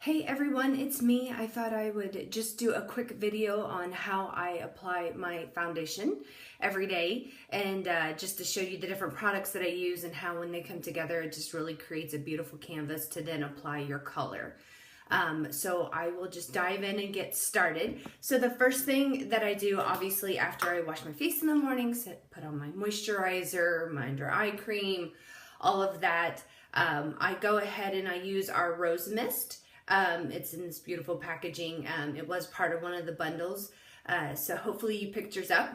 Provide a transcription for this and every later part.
Hey everyone, it's me. I thought I would just do a quick video on how I apply my foundation every day, and just to show you the different products that I use and how when they come together it just really creates a beautiful canvas to then apply your color. So I will just dive in and get started. So the first thing that I do, obviously after I wash my face in the morning, put on my moisturizer, my under eye cream, all of that, I go ahead and I use our Rose Mist. It's in this beautiful packaging. It was part of one of the bundles, so hopefully you picked yours up.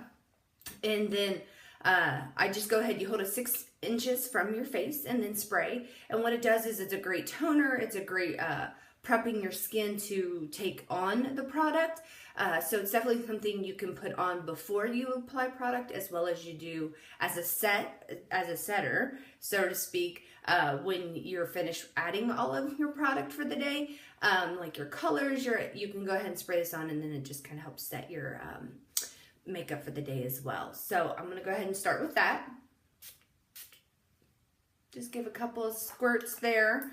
And then I just go ahead, you hold it 6 inches from your face and then spray. And what it does is it's a great toner. It's a great prepping your skin to take on the product. So it's definitely something you can put on before you apply product, as well as you do as a setter, so to speak, when you're finished adding all of your product for the day, like your colors, you can go ahead and spray this on, and then it just kind of helps set your makeup for the day as well. So I'm going to go ahead and start with that. Just give a couple of squirts there.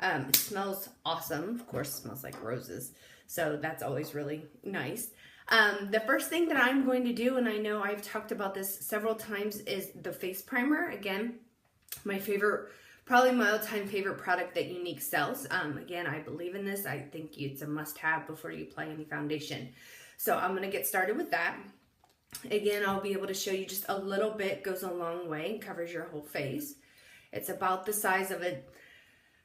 It smells awesome. Of course, it smells like roses, so that's always really nice. The first thing that I'm going to do, and I know I've talked about this several times, is the face primer. Again, my favorite, probably my all-time favorite product that Younique sells. Again, I believe in this. I think it's a must-have before you apply any foundation. So I'm going to get started with that. Again, I'll be able to show you just a little bit, goes a long way, and covers your whole face. It's about the size of a,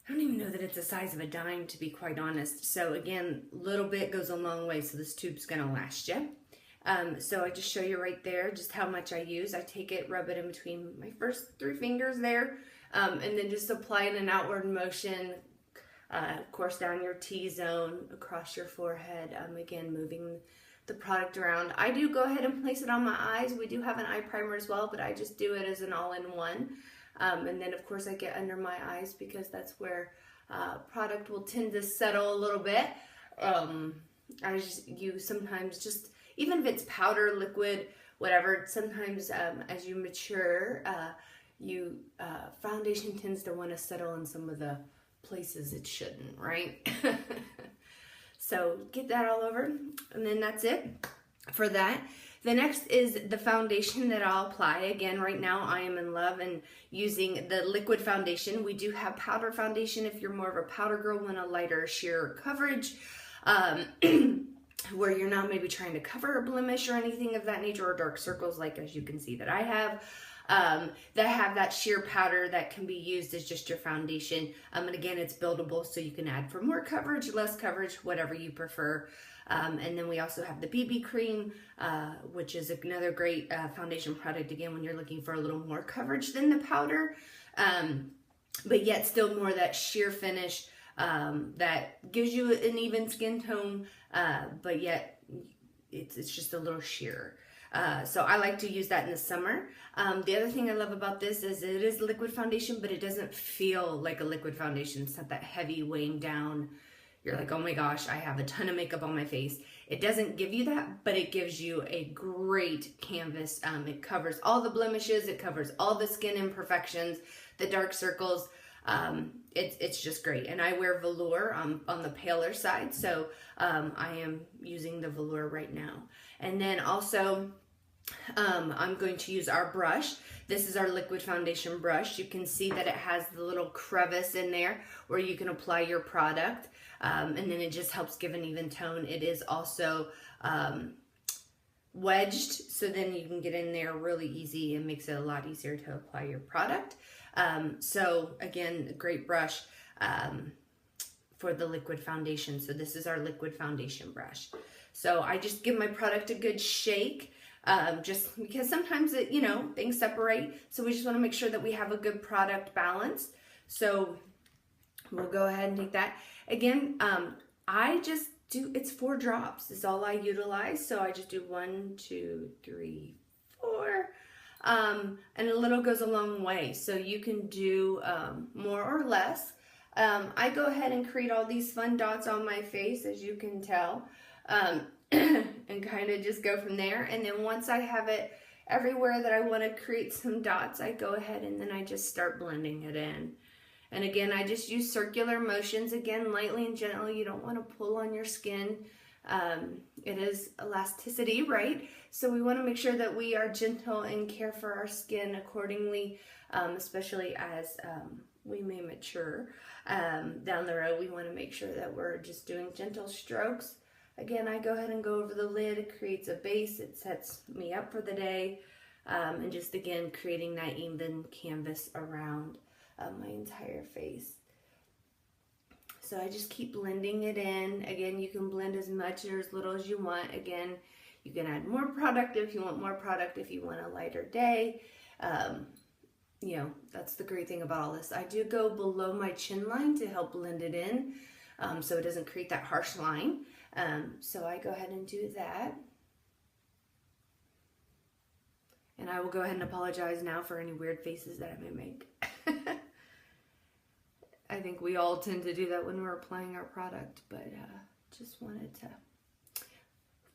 I don't even know that it's the size of a dime, to be quite honest. So again, little bit goes a long way, so this tube's gonna last you. So I just show you right there just how much I use. I take it, rub it in between my first 3 fingers there, and then just apply in an outward motion, of course down your T-zone, across your forehead, again moving the product around. I do go ahead and place it on my eyes. We do have an eye primer as well, but I just do it as an all-in-one. And then of course I get under my eyes because that's where product will tend to settle a little bit. You sometimes just, even if it's powder, liquid, whatever, sometimes as you mature, foundation tends to want to settle in some of the places it shouldn't, right? So get that all over, and then that's it for that. The next is the foundation that I'll apply. Again, right now I am in love and using the liquid foundation. We do have powder foundation if you're more of a powder girl, want a lighter sheer coverage, where you're not maybe trying to cover a blemish or anything of that nature, or dark circles, like as you can see that I have. That have that sheer powder that can be used as just your foundation. And again, it's buildable, so you can add for more coverage, less coverage, whatever you prefer. And then we also have the BB cream, which is another great foundation product, again, when you're looking for a little more coverage than the powder, but yet still more that sheer finish that gives you an even skin tone, but yet it's just a little sheer. So I like to use that in the summer. The other thing I love about this is it is liquid foundation, but it doesn't feel like a liquid foundation. It's not that heavy weighing down. You're like, oh my gosh, I have a ton of makeup on my face. It doesn't give you that, but it gives you a great canvas. It covers all the blemishes. It covers all the skin imperfections, the dark circles. It's just great. And I wear velour on the paler side, so I am using the velour right now. And then also, I'm going to use our brush. This is our liquid foundation brush. You can see that it has the little crevice in there where you can apply your product, and then it just helps give an even tone. It is also wedged, so then you can get in there really easy and makes it a lot easier to apply your product. So again, a great brush for the liquid foundation. So this is our liquid foundation brush. So I just give my product a good shake, just because sometimes things separate. So we just want to make sure that we have a good product balance. So we'll go ahead and take that. Again, I just do, it's 4 drops is all I utilize. So I just do 1, 2, 3, 4. And a little goes a long way. So you can do more or less. I go ahead and create all these fun dots on my face, as you can tell, and kind of just go from there. And then once I have it everywhere that I want to create some dots, I go ahead and then I just start blending it in. And again, I just use circular motions, again, lightly and gently. You don't want to pull on your skin. It is elasticity, right? So we want to make sure that we are gentle and care for our skin accordingly, especially as we may mature down the road. We want to make sure that we're just doing gentle strokes. Again, I go ahead and go over the lid. It creates a base. It sets me up for the day. And just, again, creating that even canvas around my entire face. So I just keep blending it in. Again, you can blend as much or as little as you want. Again, you can add more product if you want more product, if you want a lighter day. You know, that's the great thing about all this. I do go below my chin line to help blend it in, so it doesn't create that harsh line. So I go ahead and do that. And I will go ahead and apologize now for any weird faces that I may make. I think we all tend to do that when we're applying our product, but just wanted to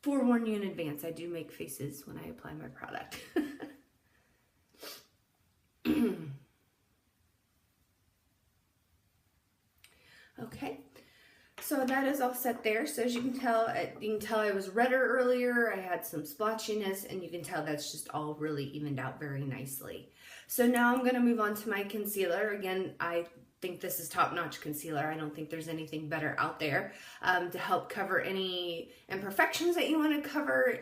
forewarn you in advance. I do make faces when I apply my product. Okay, so that is all set there. So as you can tell I was redder earlier. I had some splotchiness, and you can tell that's just all really evened out very nicely. So now I'm going to move on to my concealer. Again, I think this is top-notch concealer. I don't think there's anything better out there to help cover any imperfections that you want to cover.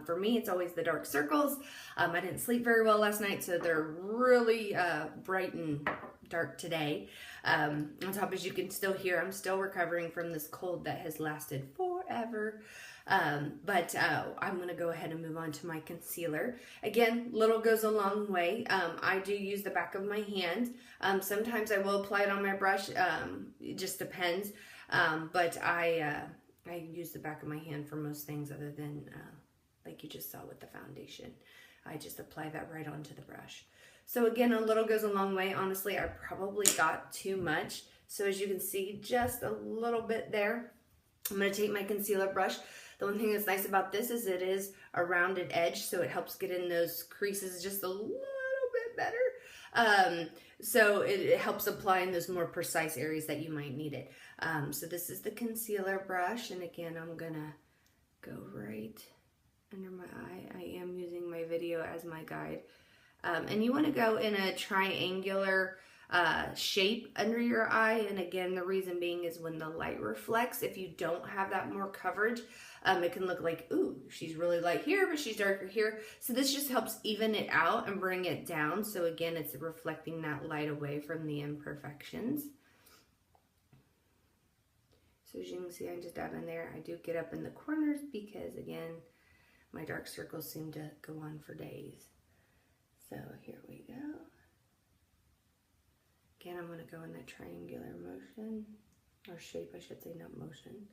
For me, it's always the dark circles. I didn't sleep very well last night, so they're really bright and dark today. On top, as you can still hear, I'm still recovering from this cold that has lasted forever. But I'm going to go ahead and move on to my concealer. Again, little goes a long way. I do use the back of my hand. Sometimes I will apply it on my brush. It just depends. But I use the back of my hand for most things other than like you just saw with the foundation. I just apply that right onto the brush. So again, a little goes a long way. Honestly, I probably got too much. So as you can see, just a little bit there. I'm going to take my concealer brush. The one thing that's nice about this is it is a rounded edge, so it helps get in those creases just a little bit better. So it helps apply in those more precise areas that you might need it. So this is the concealer brush, and again, I'm going to go right under my eye. I am using my video as my guide. And you want to go in a triangular shape under your eye, and again, the reason being is when the light reflects, if you don't have that more coverage, it can look like, ooh, she's really light here, but she's darker here. So this just helps even it out and bring it down. So again, it's reflecting that light away from the imperfections. So as you can see, I just dab in there. I do get up in the corners because, again, my dark circles seem to go on for days. So here we go. Again, I'm going to go in that triangular motion, or shape, I should say, not motion.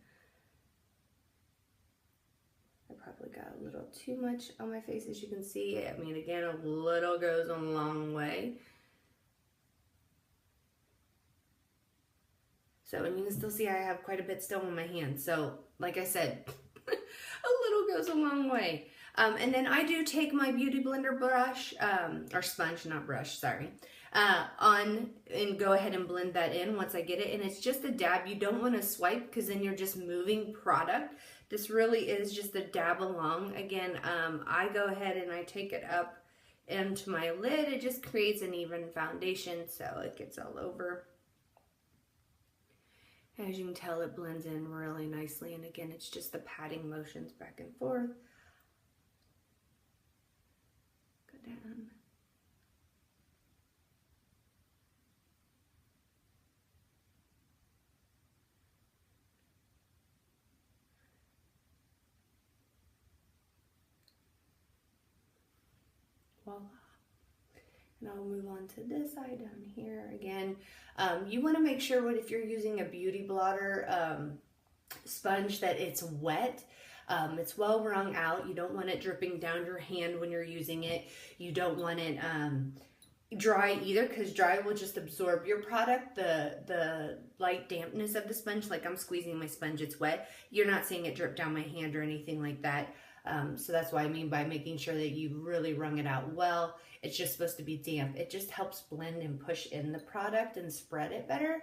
I probably got a little too much on my face, as you can see. I mean, again, a little goes a long way. So, and you can still see I have quite a bit still on my hand. So, like I said, a little goes a long way. And then I do take my Beauty Blender brush, or sponge, not brush, sorry, and go ahead and blend that in once I get it. And it's just a dab. You don't want to swipe because then you're just moving product. This really is just a dab along. Again, I go ahead and I take it up into my lid. It just creates an even foundation so it gets all over. As you can tell, it blends in really nicely. And again, it's just the patting motions back and forth. Down. Voila. And I'll move on to this side down here. Again, you want to make sure if you're using a beauty blotter sponge that it's wet. It's well wrung out. You don't want it dripping down your hand when you're using it. You don't want it dry either, because dry will just absorb your product, the light dampness of the sponge. Like I'm squeezing my sponge, it's wet. You're not seeing it drip down my hand or anything like that. So that's what I mean by making sure that you really wrung it out well. It's just supposed to be damp. It just helps blend and push in the product and spread it better.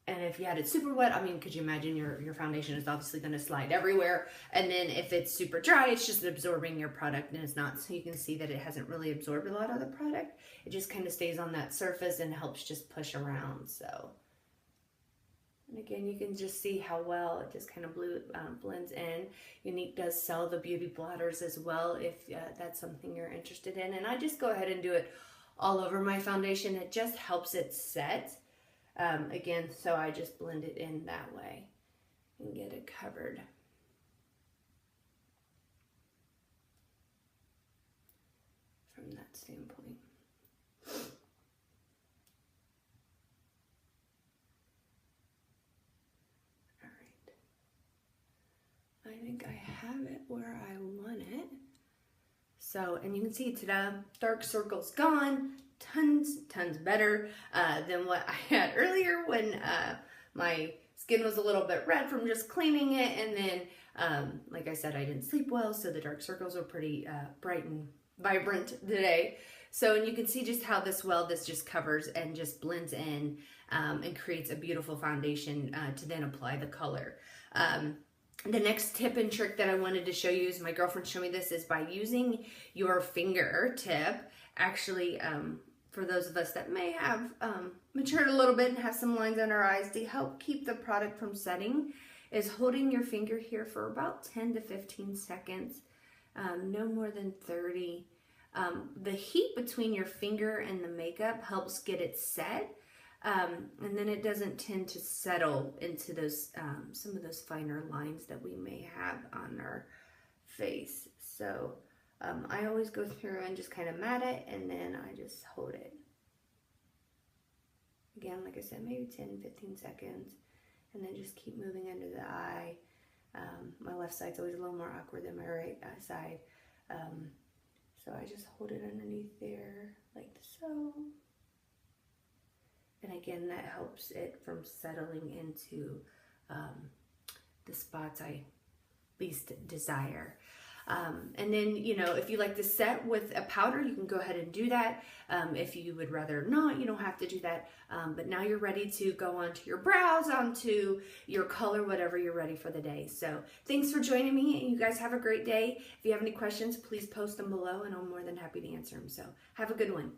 And if you had it super wet, I mean, could you imagine your foundation is obviously going to slide everywhere. And then if it's super dry, it's just absorbing your product, and it's not. So you can see that it hasn't really absorbed a lot of the product. It just kind of stays on that surface and helps just push around. So, and again, you can just see how well it just kind of blends in. Younique does sell the beauty blotters as well if that's something you're interested in. And I just go ahead and do it all over my foundation. It just helps it set. Again, so I just blend it in that way and get it covered. From that standpoint. All right. I think I have it where I want it. So, and you can see ta-da, dark circles gone. Tons better than what I had earlier when my skin was a little bit red from just cleaning it. And then, like I said, I didn't sleep well, so the dark circles were pretty bright and vibrant today. So, and you can see just how this just covers and just blends in and creates a beautiful foundation to then apply the color. The next tip and trick that I wanted to show you is, my girlfriend showed me this, is by using your fingertip. Actually, for those of us that may have matured a little bit and have some lines under our eyes, to help keep the product from setting, is holding your finger here for about 10 to 15 seconds, no more than 30. The heat between your finger and the makeup helps get it set, and then it doesn't tend to settle into those some of those finer lines that we may have on our face. So I always go through and just kind of mat it, and then I just hold it. Again, like I said, maybe 10, 15 seconds, and then just keep moving under the eye. My left side's always a little more awkward than my right side. So I just hold it underneath there, like so. And again, that helps it from settling into the spots I least desire. And then, you know, if you like to set with a powder, you can go ahead and do that. If you would rather not, you don't have to do that. But now you're ready to go onto your brows, onto your color, whatever you're ready for the day. So thanks for joining me, and you guys have a great day. If you have any questions, please post them below, and I'm more than happy to answer them. So have a good one.